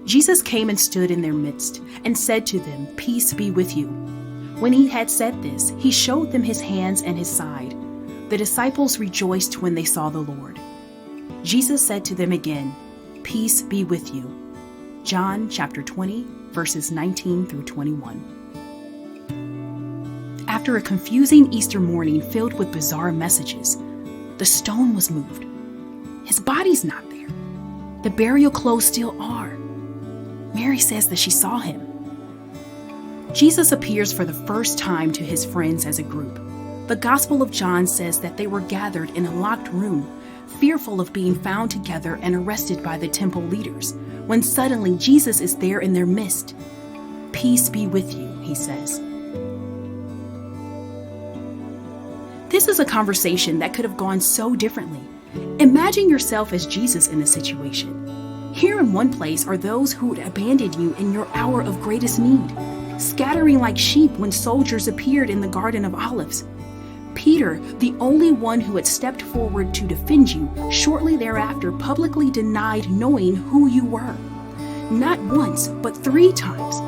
Jesus came and stood in their midst and said to them, "Peace be with you." When he had said this, he showed them his hands and his side. The disciples rejoiced when they saw the Lord. Jesus said to them again, "Peace be with you." John chapter 20, verses 19 through 21. After a confusing Easter morning filled with bizarre messages, the stone was moved. His body's not there. The burial clothes still are. Mary says that she saw him. Jesus appears for the first time to his friends as a group. The Gospel of John says that they were gathered in a locked room, fearful of being found together and arrested by the temple leaders, when suddenly Jesus is there in their midst. "Peace be with you," he says. This is a conversation that could have gone so differently. Imagine yourself as Jesus in this situation. Here in one place are those who would abandon you in your hour of greatest need, scattering like sheep when soldiers appeared in the Garden of Olives. Peter, the only one who had stepped forward to defend you, shortly thereafter publicly denied knowing who you were. Not once, but 3 times.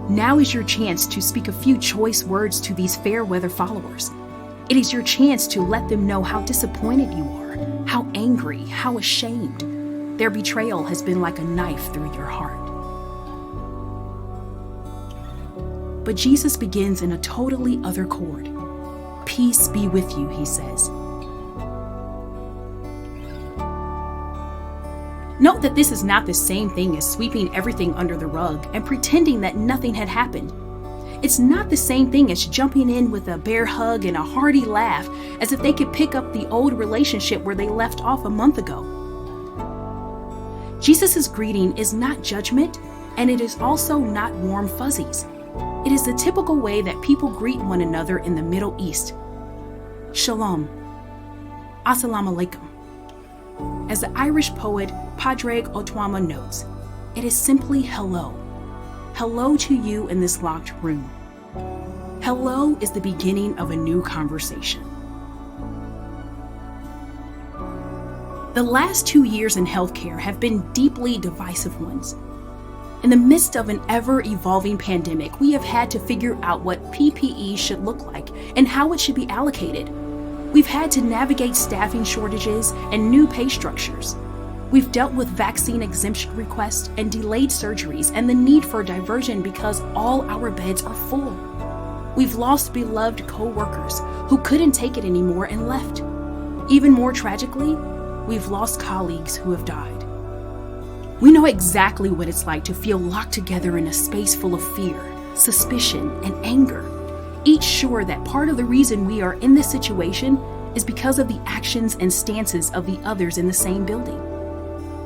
Now is your chance to speak a few choice words to these fair weather followers. It is your chance to let them know how disappointed you are, how angry, how ashamed. Their betrayal has been like a knife through your heart. But Jesus begins in a totally other chord. "Peace be with you," he says. Note that this is not the same thing as sweeping everything under the rug and pretending that nothing had happened. It's not the same thing as jumping in with a bear hug and a hearty laugh as if they could pick up the old relationship where they left off a month ago. Jesus' greeting is not judgment, and it is also not warm fuzzies. It is the typical way that people greet one another in the Middle East. Shalom. Assalamu alaikum. As the Irish poet Padraig O'Tuama notes, it is simply hello. Hello to you in this locked room. Hello is the beginning of a new conversation. The last 2 years in healthcare have been deeply divisive ones. In the midst of an ever-evolving pandemic, we have had to figure out what PPE should look like and how it should be allocated. We've had to navigate staffing shortages and new pay structures. We've dealt with vaccine exemption requests and delayed surgeries and the need for diversion because all our beds are full. We've lost beloved co-workers who couldn't take it anymore and left. Even more tragically, we've lost colleagues who have died. We know exactly what it's like to feel locked together in a space full of fear, suspicion, and anger, each sure that part of the reason we are in this situation is because of the actions and stances of the others in the same building.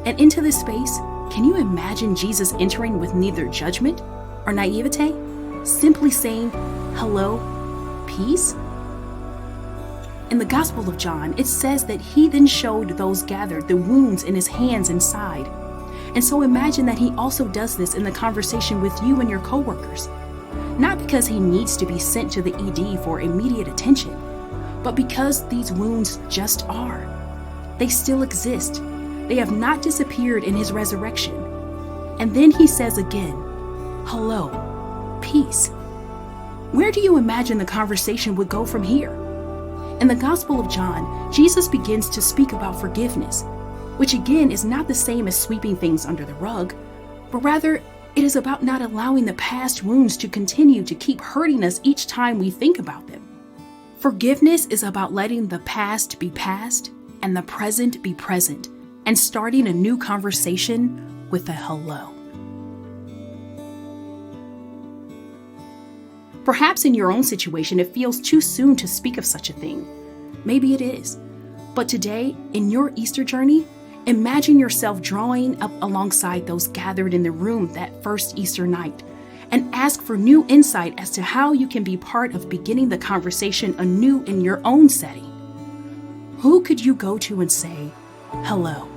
And into this space, can you imagine Jesus entering with neither judgment or naivete, simply saying, "Hello, peace"? In the Gospel of John, it says that he then showed those gathered the wounds in his hands and side. And so imagine that he also does this in the conversation with you and your coworkers. Not because he needs to be sent to the ED for immediate attention, but because these wounds just are. They still exist. They have not disappeared in his resurrection. And then he says again, "Hello, peace." Where do you imagine the conversation would go from here? In the Gospel of John, Jesus begins to speak about forgiveness, which again is not the same as sweeping things under the rug, but rather it is about not allowing the past wounds to continue to keep hurting us each time we think about them. Forgiveness is about letting the past be past and the present be present, and starting a new conversation with a hello. Perhaps in your own situation, it feels too soon to speak of such a thing. Maybe it is. But today, in your Easter journey, imagine yourself drawing up alongside those gathered in the room that first Easter night, and ask for new insight as to how you can be part of beginning the conversation anew in your own setting. Who could you go to and say, "Hello"?